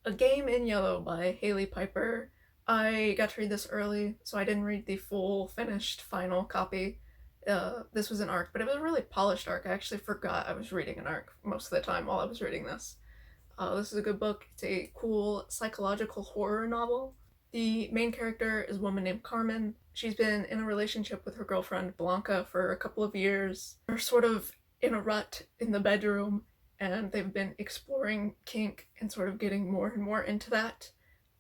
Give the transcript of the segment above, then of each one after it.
A Game in Yellow by Hailey Piper. I got to read this early, so I didn't read the full, finished, final copy. This was an arc, but it was a really polished arc. I actually forgot I was reading an arc most of the time while I was reading this. This is a good book. It's a cool psychological horror novel. The main character is a woman named Carmen. She's been in a relationship with her girlfriend Blanca for a couple of years. They're sort of in a rut in the bedroom, and they've been exploring kink and sort of getting more and more into that.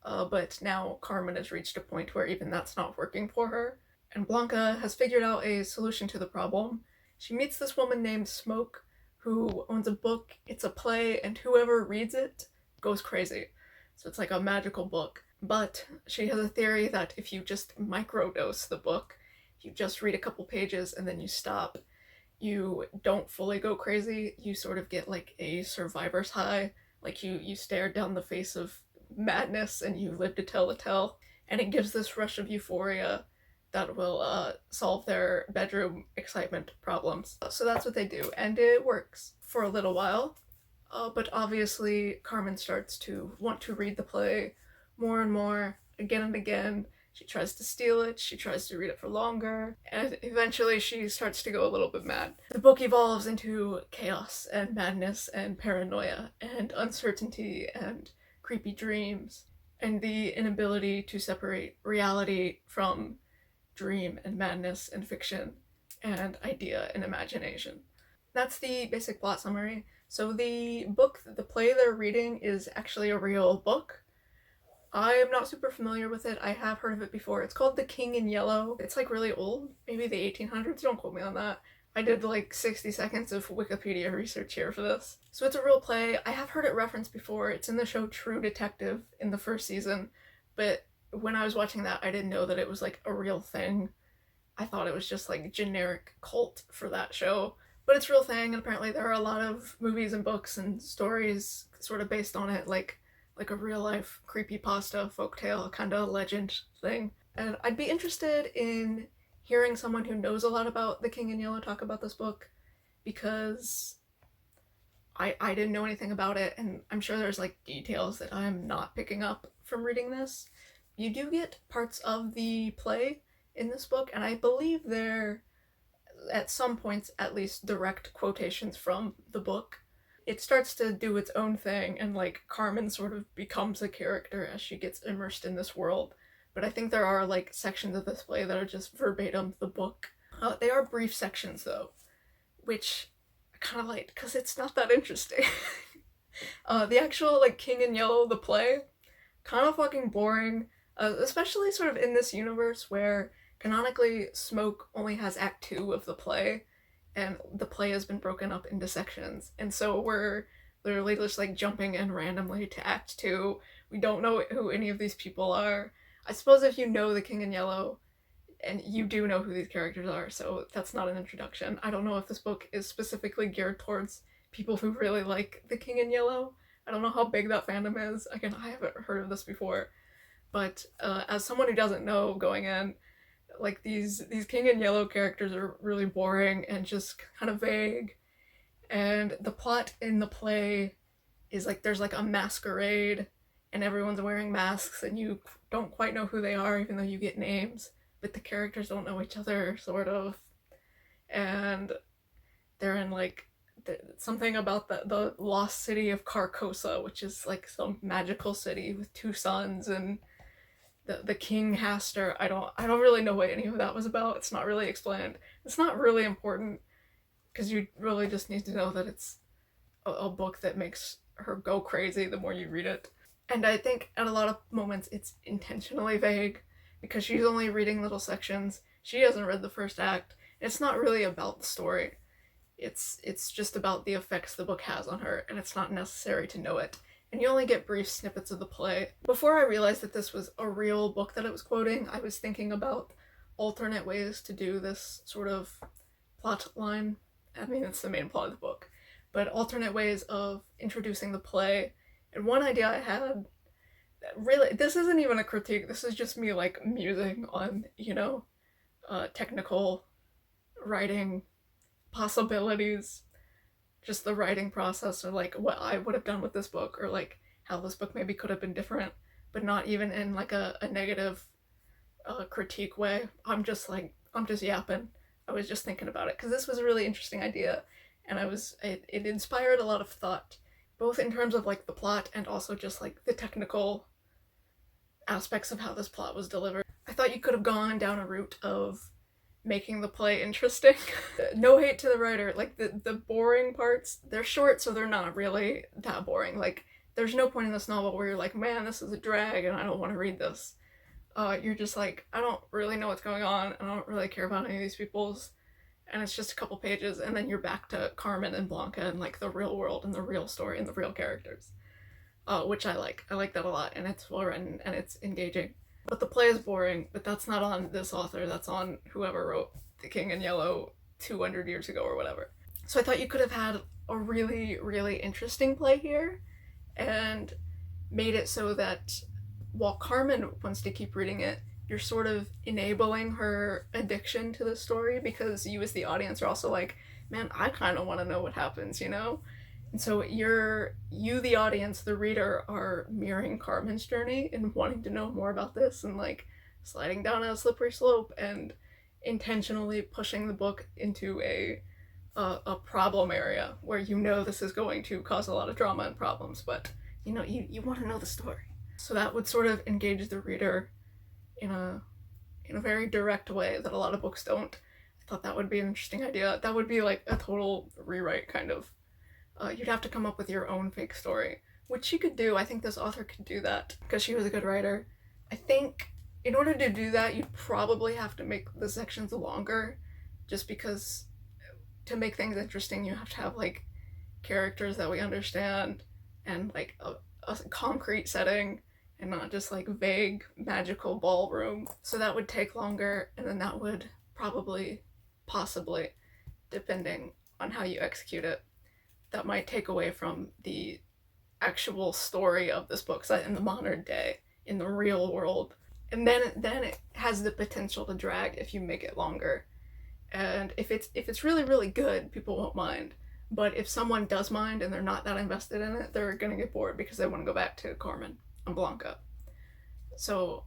But now Carmen has reached a point where even that's not working for her, and Blanca has figured out a solution to the problem. She meets this woman named Smoke, who owns a book. It's a play, and whoever reads it goes crazy. So it's like a magical book. But she has a theory that if you just microdose the book, you just read a couple pages and then you stop, you don't fully go crazy. You sort of get like a survivor's high. Like you stare down the face of madness and you live to tell the tale. And it gives this rush of euphoria that will solve their bedroom excitement problems. So that's what they do, and it works for a little while. But obviously, Carmen starts to want to read the play more and more, again and again. She tries to steal it, she tries to read it for longer, and eventually she starts to go a little bit mad. The book evolves into chaos and madness and paranoia and uncertainty and creepy dreams and the inability to separate reality from dream and madness and fiction and idea and imagination. That's the basic plot summary. So the play they're reading is actually a real book. I am not super familiar with it. I have heard of it before. It's called The King in Yellow. It's like really old, maybe the 1800s. Don't quote me on that. I did like 60 seconds of Wikipedia research here for this. So it's a real play. I have heard it referenced before. It's in the show True Detective in the first season, but when I was watching that, I didn't know that it was like a real thing. I thought it was just like generic cult for that show. But it's a real thing, and apparently there are a lot of movies and books and stories sort of based on it, like a real life creepypasta, folktale kind of legend thing. And I'd be interested in hearing someone who knows a lot about The King in Yellow talk about this book, because I didn't know anything about it, and I'm sure there's like details that I'm not picking up from reading this. You do get parts of the play in this book, and I believe they're, at some points at least, direct quotations from the book. It starts to do its own thing, and like Carmen sort of becomes a character as she gets immersed in this world. But I think there are like sections of this play that are just verbatim the book. They are brief sections though, which I kind of like because it's not that interesting. The actual like King in Yellow, the play, kind of fucking boring. Especially sort of in this universe where canonically Smoke only has Act 2 of the play, and the play has been broken up into sections. And so we're literally just like jumping in randomly to Act 2. We don't know who any of these people are. I suppose if you know The King in Yellow, and you do know who these characters are, so that's not an introduction. I don't know if this book is specifically geared towards people who really like The King in Yellow. I don't know how big that fandom is. Again, I haven't heard of this before. But as someone who doesn't know going in, like these King in Yellow characters are really boring and just kind of vague. And the plot in the play is like there's like a masquerade and everyone's wearing masks and you don't quite know who they are even though you get names, but the characters don't know each other, sort of. And they're in like something about the lost city of Carcosa, which is like some magical city with two suns, and the king has to, I don't really know what any of that was about. It's not really explained. It's not really important because you really just need to know that it's a book that makes her go crazy the more you read it. And I think at a lot of moments it's intentionally vague because she's only reading little sections. She hasn't read the first act. It's not really about the story. It's just about the effects the book has on her, and it's not necessary to know it. And you only get brief snippets of the play. Before I realized that this was a real book that it was quoting, I was thinking about alternate ways to do this sort of plot line. I mean, it's the main plot of the book, but alternate ways of introducing the play. And one idea I had, really, this isn't even a critique, this is just me like musing on, technical writing possibilities, just the writing process, or like what I would have done with this book, or like how this book maybe could have been different, but not even in like a negative critique way. I'm just yapping. I was just thinking about it because this was a really interesting idea, and it inspired a lot of thought, both in terms of like the plot and also just like the technical aspects of how this plot was delivered. I thought you could have gone down a route of making the play interesting. No hate to the writer, like the boring parts, they're short, so they're not really that boring. Like, there's no point in this novel where you're like, man, this is a drag and I don't want to read this. You're just like, I don't really know what's going on, and I don't really care about any of these people's, and it's just a couple pages, and then you're back to Carmen and Blanca and like the real world and the real story and the real characters, which I like. I like that a lot, and it's well written and it's engaging. But the play is boring, but that's not on this author, that's on whoever wrote The King in Yellow 200 years ago or whatever. So I thought you could have had a really, really interesting play here and made it so that while Carmen wants to keep reading it, you're sort of enabling her addiction to the story, because you as the audience are also like, man, I kind of want to know what happens, you know? And so you, the audience, the reader, are mirroring Carmen's journey and wanting to know more about this and like sliding down a slippery slope and intentionally pushing the book into a problem area where you know this is going to cause a lot of drama and problems, but you know, you want to know the story. So that would sort of engage the reader in a very direct way that a lot of books don't. I thought that would be an interesting idea. That would be like a total rewrite, kind of. You'd have to come up with your own fake story, which she could do. I think this author could do that because she was a good writer. I think in order to do that, you'd probably have to make the sections longer, just because to make things interesting, you have to have like characters that we understand and like a concrete setting and not just like vague magical ballroom. So that would take longer, and then that would probably, possibly, depending on how you execute it, that might take away from the actual story of this book set in the modern day, in the real world. And then it has the potential to drag if you make it longer. And if it's really, really good, people won't mind. But if someone does mind and they're not that invested in it, they're gonna get bored because they want to go back to Carmen and Blanca. So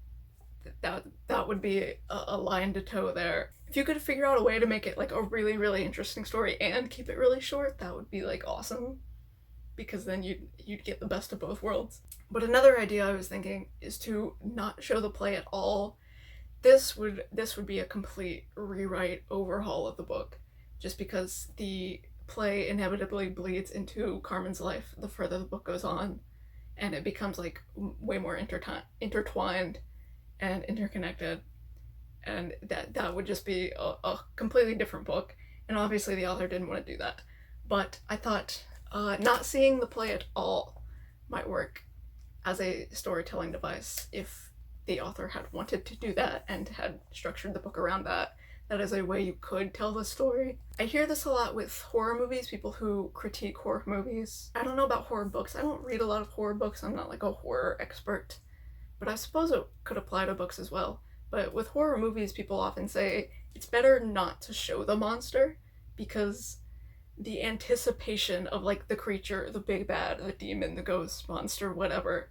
that would be a line to toe there. If you could figure out a way to make it like a really, really interesting story and keep it really short, that would be like awesome, because then you'd get the best of both worlds. But another idea I was thinking is to not show the play at all. This would be a complete rewrite, overhaul of the book, just because the play inevitably bleeds into Carmen's life the further the book goes on, and it becomes like way more intertwined and interconnected, and that would just be a completely different book. And obviously the author didn't want to do that, but I thought not seeing the play at all might work as a storytelling device if the author had wanted to do that and had structured the book around that. That is a way you could tell the story. I hear this a lot with horror movies, people who critique horror movies. I don't know about horror books. I don't read a lot of horror books. I'm not like a horror expert, but I suppose it could apply to books as well. But with horror movies, people often say it's better not to show the monster, because the anticipation of like the creature, the big bad, the demon, the ghost, monster, whatever,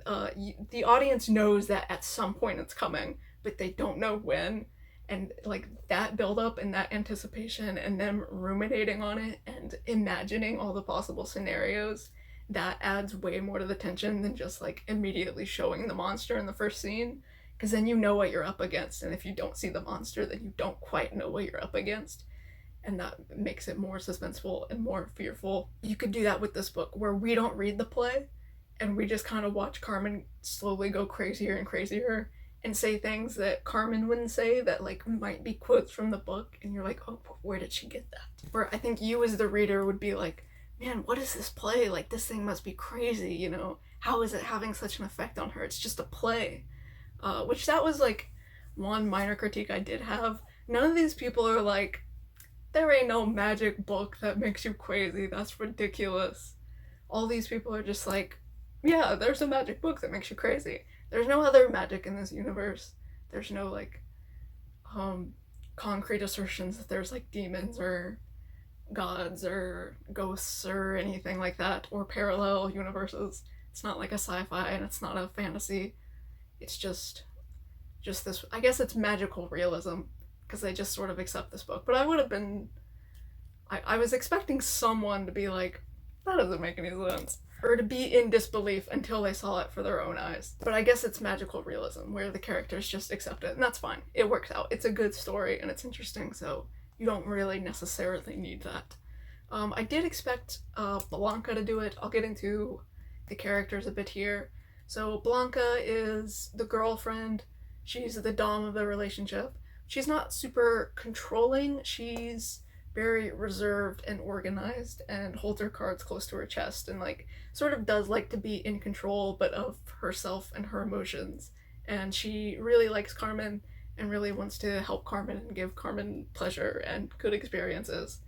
the audience knows that at some point it's coming, but they don't know when. And like that buildup and that anticipation and them ruminating on it and imagining all the possible scenarios, that adds way more to the tension than just like immediately showing the monster in the first scene, because then you know what you're up against, and if you don't see the monster, then you don't quite know what you're up against, and that makes it more suspenseful and more fearful. You could do that with this book, where we don't read the play and we just kind of watch Carmen slowly go crazier and crazier and say things that Carmen wouldn't say that like might be quotes from the book, and you're like, oh, where did she get that? Where I think you as the reader would be like, man, what is this play? Like, this thing must be crazy, you know? How is it having such an effect on her? It's just a play. Which that was like one minor critique I did have. None of these people are like, there ain't no magic book that makes you crazy. That's ridiculous. All these people are just like, yeah, there's a magic book that makes you crazy. There's no other magic in this universe. There's no like concrete assertions that there's like demons or gods or ghosts or anything like that, or parallel universes. It's not like a sci-fi and it's not a fantasy. It's just this, I guess it's magical realism, because they just sort of accept this book. But I would have been, I was expecting someone to be like, that doesn't make any sense. Or to be in disbelief until they saw it for their own eyes. But I guess it's magical realism, where the characters just accept it, and that's fine. It works out. It's a good story, and it's interesting, so you don't really necessarily need that. I did expect Blanca to do it. I'll get into the characters a bit here. So Blanca is the girlfriend. She's the dom of the relationship. She's not super controlling. She's very reserved and organized and holds her cards close to her chest and like sort of does like to be in control, but of herself and her emotions. And she really likes Carmen and really wants to help Carmen and give Carmen pleasure and good experiences,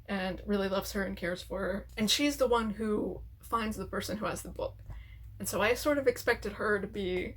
and really loves her and cares for her. And she's the one who finds the person who has the book. And so I sort of expected her to be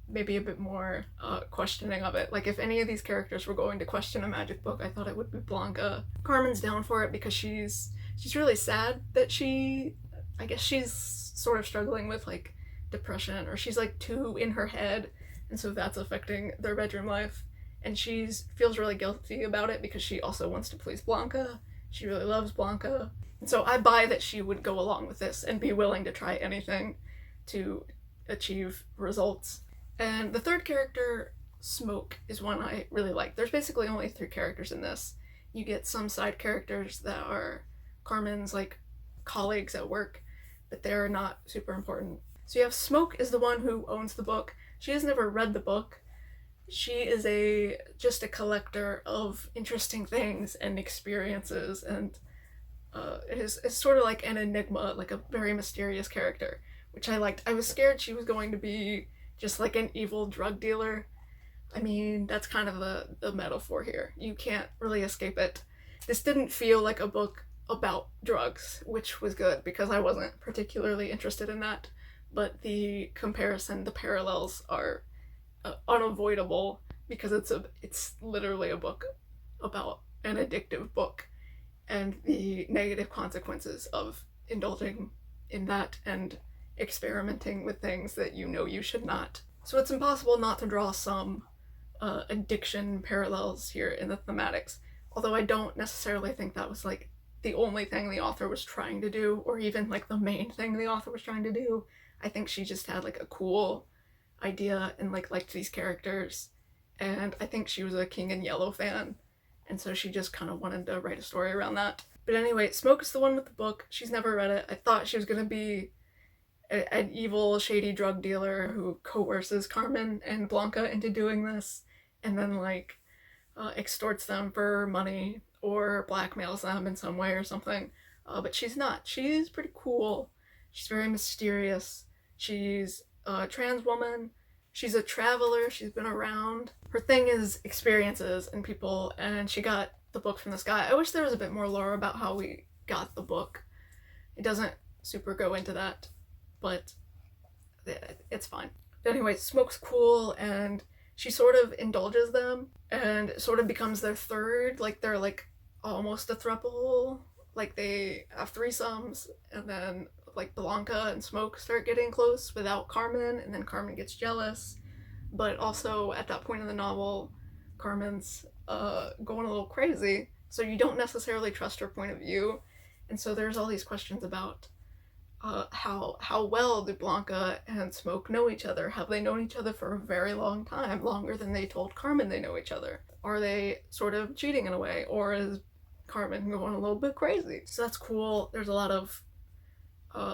maybe a bit more questioning of it. Like if any of these characters were going to question a magic book, I thought it would be Blanca. Carmen's down for it because she's really sad that I guess she's sort of struggling with like depression, or she's like too in her head, and so that's affecting their bedroom life. And she feels really guilty about it because she also wants to please Blanca. She really loves Blanca. And so I buy that she would go along with this and be willing to try anything to achieve results. And the third character, Smoke, is one I really like. There's basically only 3 characters in this. You get some side characters that are Carmen's like colleagues at work, but they're not super important. So you have Smoke is the one who owns the book. She has never read the book. She is just a collector of interesting things and experiences, and it's sort of like an enigma, like a very mysterious character, which I liked. I was scared she was going to be just like an evil drug dealer. I mean, that's kind of the metaphor here. You can't really escape it. This didn't feel like a book about drugs, which was good because I wasn't particularly interested in that. But the comparison, the parallels are unavoidable because it's literally a book about an addictive book and the negative consequences of indulging in that and experimenting with things that you know you should not. So it's impossible not to draw some addiction parallels here in the thematics, although I don't necessarily think that was like the only thing the author was trying to do, or even like the main thing the author was trying to do. I think she just had like a cool idea and like liked these characters, and I think she was a King in Yellow fan, and so she just kind of wanted to write a story around that. But anyway, Smoke is the one with the book. She's never read it. I thought she was gonna be an evil, shady drug dealer who coerces Carmen and Blanca into doing this, and then like extorts them for money or blackmails them in some way or something. But she's not. She's pretty cool. She's very mysterious. She's a trans woman. She's a traveler. She's been around. Her thing is experiences and people, and she got the book from this guy. I wish there was a bit more lore about how we got the book. It doesn't super go into that, but it's fine. Anyway, Smoke's cool, and she sort of indulges them and sort of becomes their third, like they're like almost a throuple, like they have threesomes, and then like Blanca and Smoke start getting close without Carmen, and then Carmen gets jealous. But also at that point in the novel, Carmen's going a little crazy, so you don't necessarily trust her point of view. And so there's all these questions about how well do Blanca and Smoke know each other? Have they known each other for a very long time, longer than they told Carmen they know each other? Are they sort of cheating in a way, or is Carmen going a little bit crazy? So that's cool. There's a lot of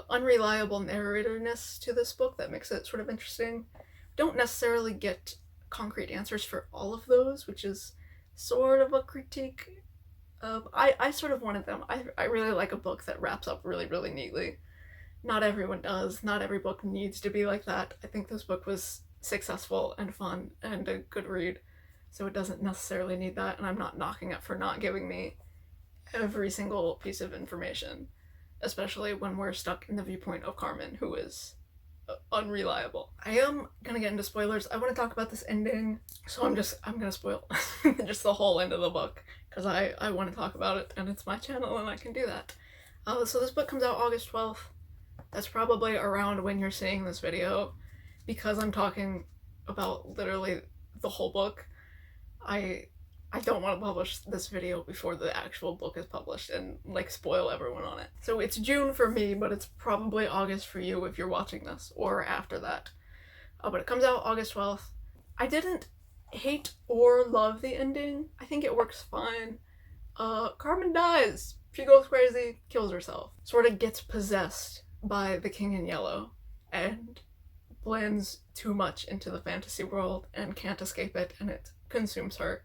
unreliable narratorness to this book that makes it sort of interesting. Don't necessarily get concrete answers for all of those, which is sort of a critique of... I sort of wanted them. I really like a book that wraps up really, really neatly. Not everyone does. Not every book needs to be like that. I think this book was successful and fun and a good read, so it doesn't necessarily need that, and I'm not knocking it for not giving me every single piece of information, especially when we're stuck in the viewpoint of Carmen, who is unreliable. I am gonna get into spoilers. I want to talk about this ending, so I'm gonna spoil just the whole end of the book, because I want to talk about it, and it's my channel and I can do that. So this book comes out August 12th. That's probably around when you're seeing this video, because I'm talking about literally the whole book. I I don't want to publish this video before the actual book is published and like spoil everyone on it. So it's June for me, but it's probably August for you if you're watching this, or after that. But it comes out August 12th. I didn't hate or love the ending. I think it works fine. Carmen dies. She goes crazy, kills herself. Sort of gets possessed by the King in Yellow and blends too much into the fantasy world and can't escape it, and it consumes her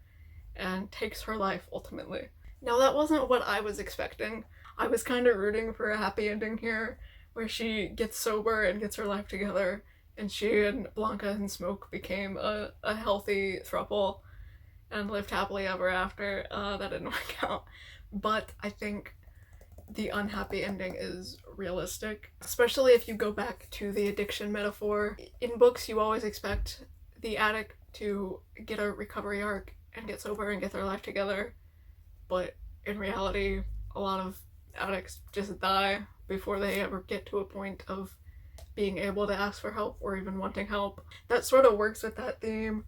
and takes her life ultimately. Now, that wasn't what I was expecting. I was kind of rooting for a happy ending here, where she gets sober and gets her life together, and she and Blanca and Smoke became a healthy throuple and lived happily ever after. That didn't work out. But I think the unhappy ending is realistic, especially if you go back to the addiction metaphor. In books, you always expect the addict to get a recovery arc and get sober and get their life together, but in reality, a lot of addicts just die before they ever get to a point of being able to ask for help or even wanting help. That sort of works with that theme.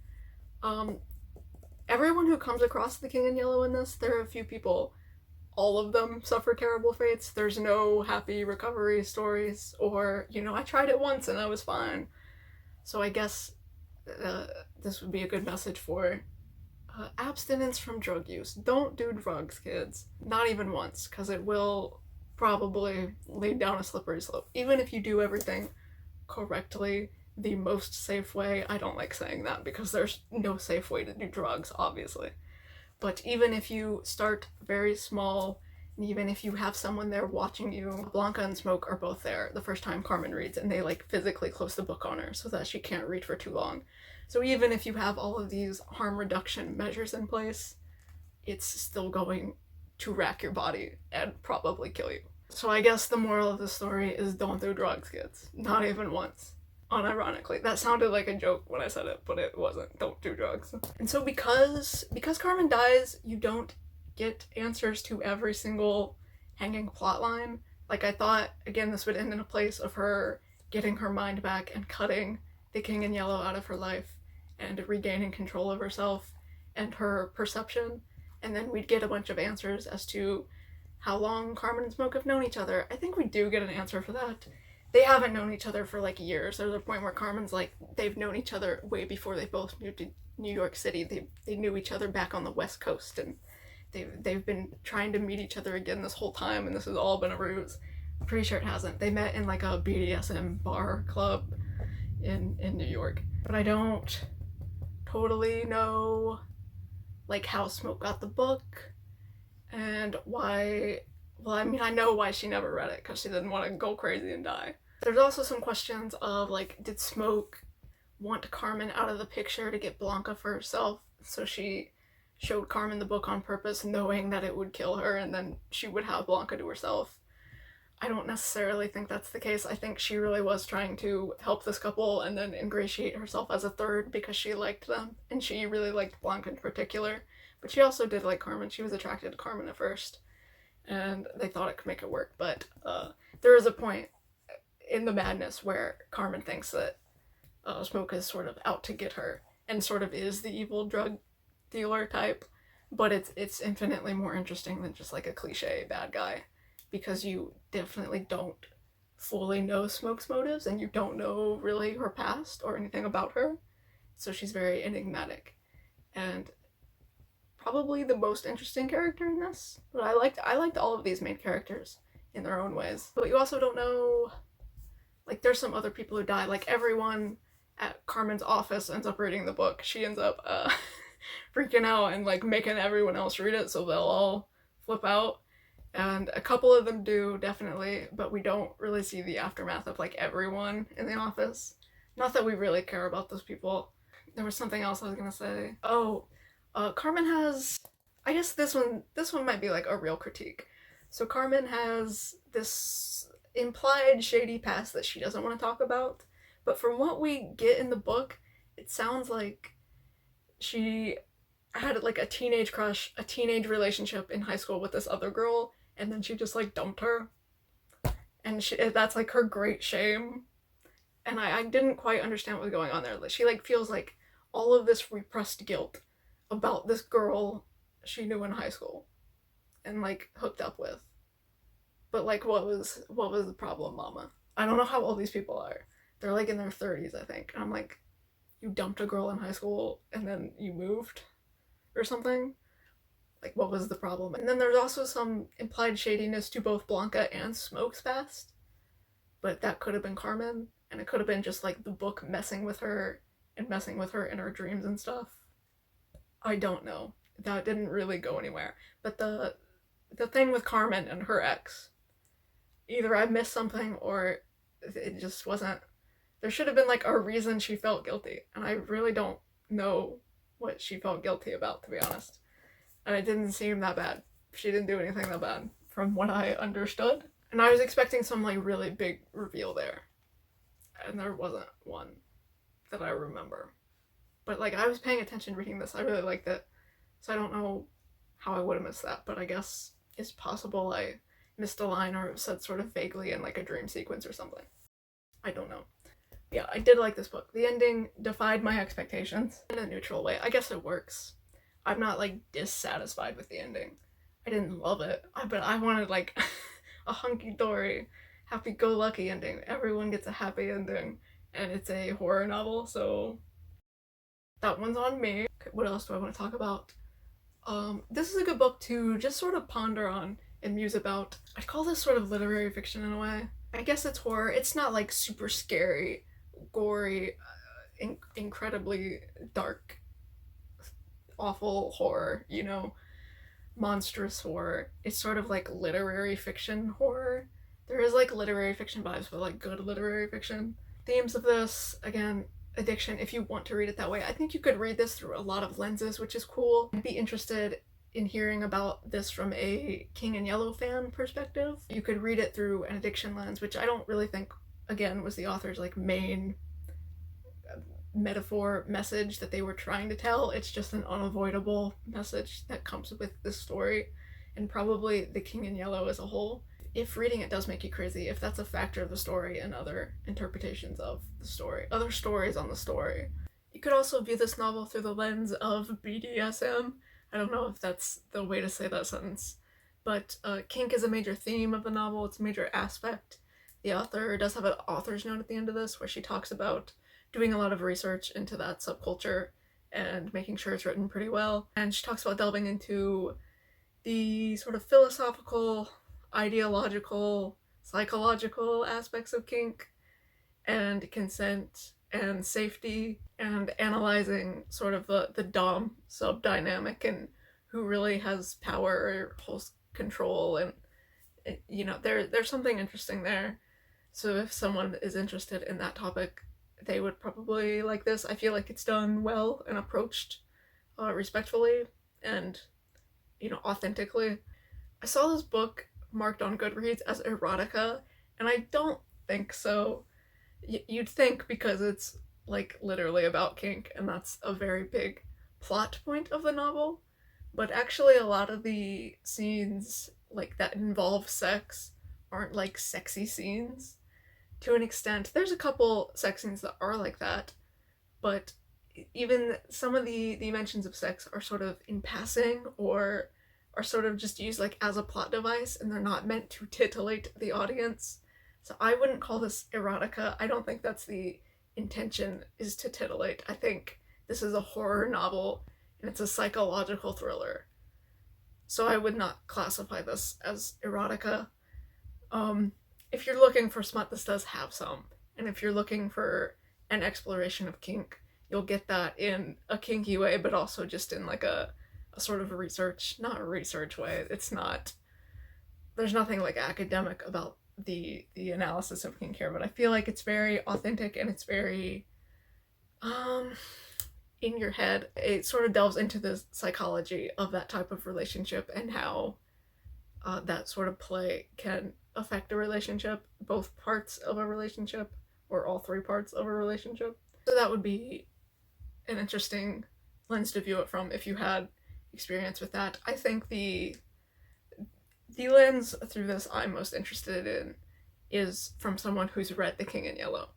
Everyone who comes across the King in Yellow in this, there are a few people, all of them suffer terrible fates. There's no happy recovery stories, or, I tried it once and I was fine. So I guess this would be a good message for abstinence from drug use. Don't do drugs, kids. Not even once, because it will probably lead down a slippery slope. Even if you do everything correctly, the most safe way. I don't like saying that because there's no safe way to do drugs, obviously. But even if you start very small, and even if you have someone there watching you, Blanca and Smoke are both there the first time Carmen reads, and they physically close the book on her so that she can't read for too long. So even if you have all of these harm reduction measures in place, it's still going to rack your body and probably kill you. So I guess the moral of the story is don't do drugs, kids. Not even once. Unironically. That sounded like a joke when I said it, but it wasn't. Don't do drugs. And so because Carmen dies, you don't get answers to every single hanging plotline. I thought, again, this would end in a place of her getting her mind back and cutting the King in Yellow out of her life and regaining control of herself and her perception. And then we'd get a bunch of answers as to how long Carmen and Smoke have known each other. I think we do get an answer for that. They haven't known each other for years. There's a point where Carmen's they've known each other way before they both moved to New York City. They knew each other back on the West Coast, and they've been trying to meet each other again this whole time, and this has all been a ruse. I'm pretty sure it hasn't. They met in a BDSM bar club in New York. But I don't totally know how Smoke got the book and why. Well, I mean, I know why she never read it, because she didn't want to go crazy and die. There's also some questions of, did Smoke want Carmen out of the picture to get Blanca for herself? So she showed Carmen the book on purpose, knowing that it would kill her, and then she would have Blanca to herself. I don't necessarily think that's the case. I think she really was trying to help this couple and then ingratiate herself as a third because she liked them, and she really liked Blanca in particular. But she also did like Carmen. She was attracted to Carmen at first, and they thought it could make it work, but there is a point in the madness where Carmen thinks that Smoke is sort of out to get her, and sort of is the evil drug dealer type, but it's infinitely more interesting than just a cliche bad guy, because you definitely don't fully know Smoke's motives, and you don't know really her past or anything about her, so she's very enigmatic, and probably the most interesting character in this. But I liked all of these main characters in their own ways. But you also don't know, there's some other people who die. Everyone at Carmen's office ends up reading the book. She ends up freaking out and making everyone else read it, so they'll all flip out. And a couple of them do, definitely, but we don't really see the aftermath of everyone in the office. Not that we really care about those people. There was something else I was gonna say. Oh, Carmen has, I guess this one might be a real critique. So Carmen has this implied shady past that she doesn't want to talk about, but from what we get in the book, it sounds like she had a teenage crush, a teenage relationship in high school with this other girl, and then she just dumped her. and that's like her great shame. And I didn't quite understand what was going on there. She like feels like all of this repressed guilt about this girl she knew in high school and like hooked up with. But like what was the problem, mama? I don't know how old these people are. They're like in their 30s, I think. And I'm like, you dumped a girl in high school and then you moved or something? Like, what was the problem? And then there's also some implied shadiness to both Blanca and Smoke's past, but that could have been Carmen, and it could have been just like the book messing with her and messing with her in her dreams and stuff. I don't know. That didn't really go anywhere. But the thing with Carmen and her ex, either I missed something or it just wasn't. There should have been like a reason she felt guilty, and I really don't know what she felt guilty about, to be honest. And it didn't seem that bad. She didn't do anything that bad, from what I understood. And I was expecting some like really big reveal there, and there wasn't one that I remember. But like I was paying attention reading this. I really liked it, so I don't know how I would have missed that. But I guess it's possible I missed a line or it was said sort of vaguely in like a dream sequence or something. I don't know. Yeah, I did like this book. The ending defied my expectations in a neutral way. I guess it works. I'm not like dissatisfied with the ending. I didn't love it, but I wanted like a hunky-dory, happy-go-lucky ending. Everyone gets a happy ending, and it's a horror novel, so that one's on me. What else do I want to talk about? This is a good book to just sort of ponder on and muse about. I'd call this sort of literary fiction in a way. I guess it's horror. It's not like super scary, gory, incredibly dark, awful horror, monstrous horror. It's sort of like literary fiction horror. There is like literary fiction vibes, but like good literary fiction. Themes of this, again, addiction, if you want to read it that way. I think you could read this through a lot of lenses, which is cool. I'd be interested in hearing about this from a King in Yellow fan perspective. You could read it through an addiction lens, which I don't really think, again, was the author's like main metaphor message that they were trying to tell. It's just an unavoidable message that comes with this story, and probably the King in Yellow as a whole. If reading it does make you crazy, if that's a factor of the story and other interpretations of the story, other stories on the story. You could also view this novel through the lens of BDSM. I don't know if that's the way to say that sentence, but kink is a major theme of the novel. It's a major aspect. The author does have an author's note at the end of this where she talks about doing a lot of research into that subculture and making sure it's written pretty well. And she talks about delving into the sort of philosophical, ideological, psychological aspects of kink and consent and safety, and analyzing sort of the dom sub dynamic and who really has power or holds control, and there's something interesting there. So if someone is interested in that topic, they would probably like this. I feel like it's done well and approached respectfully and authentically. I saw this book marked on Goodreads as erotica, and I don't think so. You'd think, because it's like literally about kink, and that's a very big plot point of the novel. But actually, a lot of the scenes like that involve sex aren't like sexy scenes. To an extent, there's a couple sex scenes that are like that, but even some of the mentions of sex are sort of in passing or are sort of just used like as a plot device, and they're not meant to titillate the audience. So I wouldn't call this erotica. I don't think that's the intention, is to titillate. I think this is a horror novel and it's a psychological thriller. So I would not classify this as erotica. If you're looking for smut, this does have some. And if you're looking for an exploration of kink, you'll get that in a kinky way, but also just in like a sort of not a research way. It's not, there's nothing like academic about the analysis of kink here, but I feel like it's very authentic and it's very in your head. It sort of delves into the psychology of that type of relationship and how that sort of play can affect a relationship, both parts of a relationship or all three parts of a relationship. So that would be an interesting lens to view it from if you had experience with that. I think the lens through this I'm most interested in is from someone who's read The King in Yellow.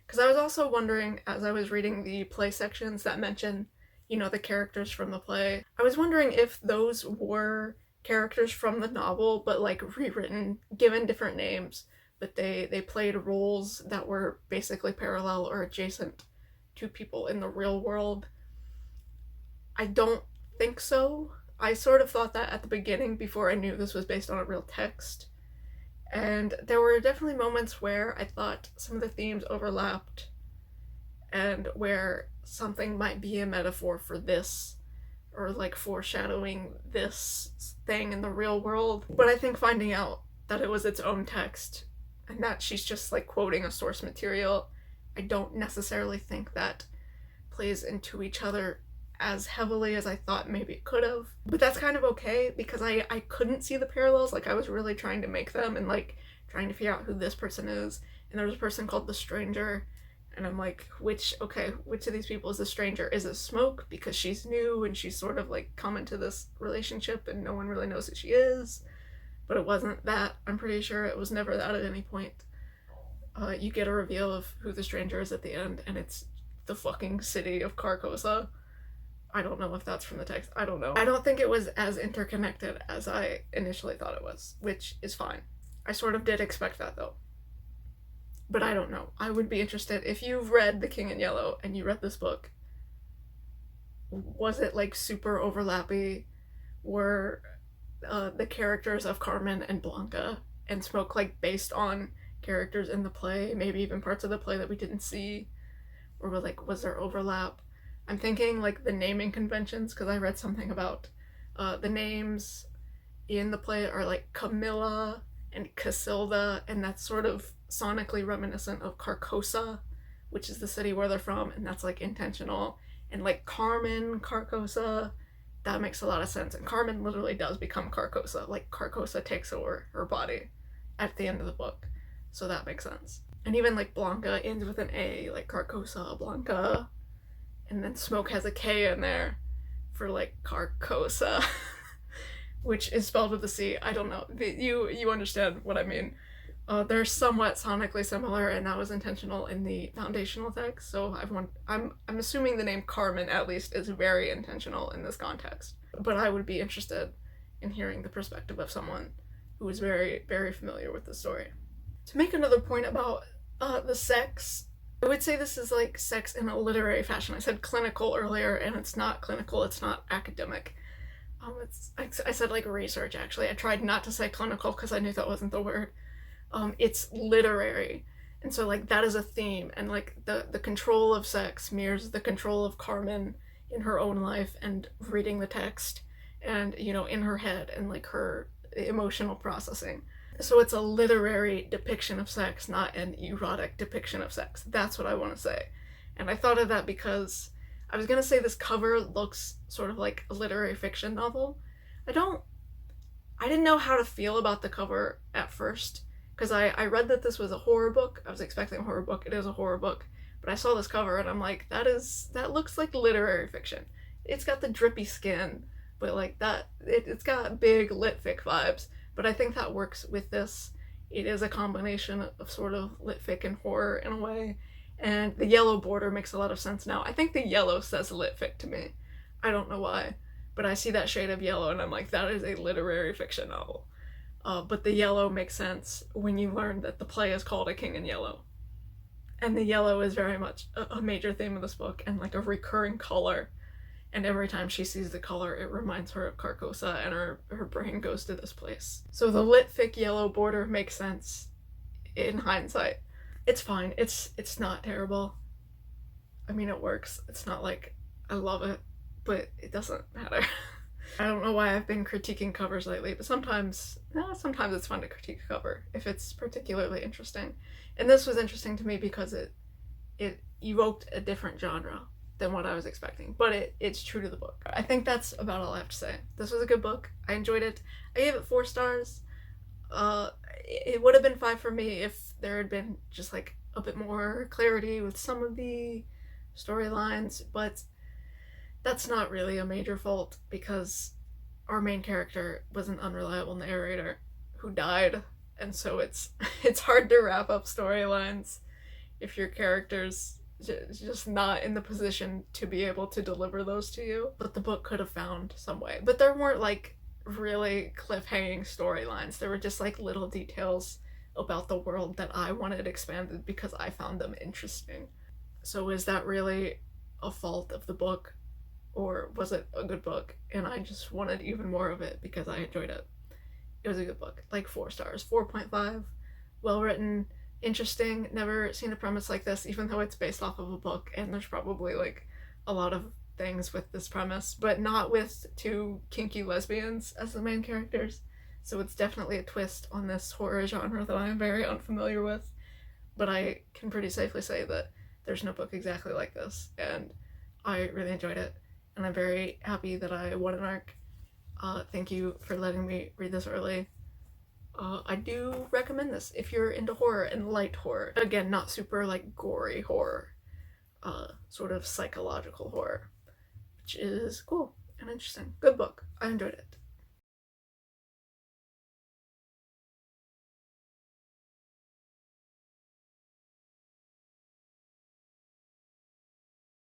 Because I was also wondering, as I was reading the play sections that mention, the characters from the play, I was wondering if those were characters from the novel, but like rewritten, given different names, but they played roles that were basically parallel or adjacent to people in the real world. I don't think so. I sort of thought that at the beginning before I knew this was based on a real text. And there were definitely moments where I thought some of the themes overlapped and where something might be a metaphor for this or like foreshadowing this thing in the real world. But I think finding out that it was its own text and that she's just like quoting a source material, I don't necessarily think that plays into each other as heavily as I thought maybe it could have. But that's kind of okay because I couldn't see the parallels. Like I was really trying to make them and like trying to figure out who this person is. And there's a person called the Stranger. And I'm like, which of these people is the Stranger? Is it Smoke because she's new and she's sort of like come into this relationship and no one really knows who she is? But it wasn't that. I'm pretty sure it was never that at any point. You get a reveal of who the Stranger is at the end and it's the fucking city of Carcosa. I don't know if that's from the text. I don't know. I don't think it was as interconnected as I initially thought it was, which is fine. I sort of did expect that though. But I don't know. I would be interested if you've read The King in Yellow and you read this book. Was it like super overlappy? Were the characters of Carmen and Blanca and Smoke like based on characters in the play? Maybe even parts of the play that we didn't see? Or was there overlap? I'm thinking like the naming conventions because I read something about the names in the play are like Camilla and Casilda, and that's sort of sonically reminiscent of Carcosa, which is the city where they're from, and that's like intentional. And like Carmen, Carcosa, that makes a lot of sense. And Carmen literally does become Carcosa. Like Carcosa takes over her body at the end of the book, so that makes sense. And even like Blanca ends with an A, like Carcosa, Blanca. And then Smoke has a K in there for like Carcosa, which is spelled with a C. I don't know. You understand what I mean. They're somewhat sonically similar, and that was intentional in the foundational text. So I'm assuming the name Carmen at least is very intentional in this context. But I would be interested in hearing the perspective of someone who is very, very familiar with the story. To make another point about the sex, I would say this is like sex in a literary fashion. I said clinical earlier, and it's not clinical, it's not academic. I said like research, actually. I tried not to say clinical because I knew that wasn't the word. It's literary. And so like that is a theme, and like the control of sex mirrors the control of Carmen in her own life and reading the text and, in her head and like her emotional processing. So it's a literary depiction of sex, not an erotic depiction of sex. That's what I want to say. And I thought of that because I was going to say this cover looks sort of like a literary fiction novel. I didn't know how to feel about the cover at first, because I read that this was a horror book. I was expecting a horror book. It is a horror book. But I saw this cover and I'm like, that looks like literary fiction. It's got the drippy skin, but like that, it's got big lit fic vibes. But I think that works with this. It is a combination of sort of lit fic and horror in a way. And the yellow border makes a lot of sense now. I think the yellow says lit fic to me. I don't know why. But I see that shade of yellow and I'm like, that is a literary fiction novel. But the yellow makes sense when you learn that the play is called A King in Yellow. And the yellow is very much a major theme of this book and like a recurring color. And every time she sees the color, it reminds her of Carcosa, and her brain goes to this place. So the lit fic yellow border makes sense in hindsight. It's fine. It's not terrible. I mean, it works. It's not like I love it, but it doesn't matter. I don't know why I've been critiquing covers lately, but sometimes it's fun to critique a cover if it's particularly interesting. And this was interesting to me because it evoked a different genre than what I was expecting, but it's true to the book. I think that's about all I have to say. This was a good book. I enjoyed it. I gave it 4 stars. It would have been 5 for me if there had been just like a bit more clarity with some of the storylines, but that's not really a major fault because our main character was an unreliable narrator who died and so it's it's hard to wrap up storylines if your character's just not in the position to be able to deliver those to you. But the book could have found some way. But there weren't like really cliffhanging storylines. There were just like little details about the world that I wanted expanded because I found them interesting. So is that really a fault of the book, or was it a good book and I just wanted even more of it because I enjoyed it? It was a good book, like 4 stars, 4.5. Well written, interesting. Never seen a premise like this, even though it's based off of a book, and there's probably like a lot of things with this premise, but not with two kinky lesbians as the main characters. So it's definitely a twist on this horror genre that I am very unfamiliar with. But I can pretty safely say that there's no book exactly like this, and I really enjoyed it, and I'm very happy that I won an arc. Thank you for letting me read this early. I do recommend this if you're into horror and light horror. Again, not super like gory horror, sort of psychological horror, which is cool and interesting. Good book. I enjoyed it.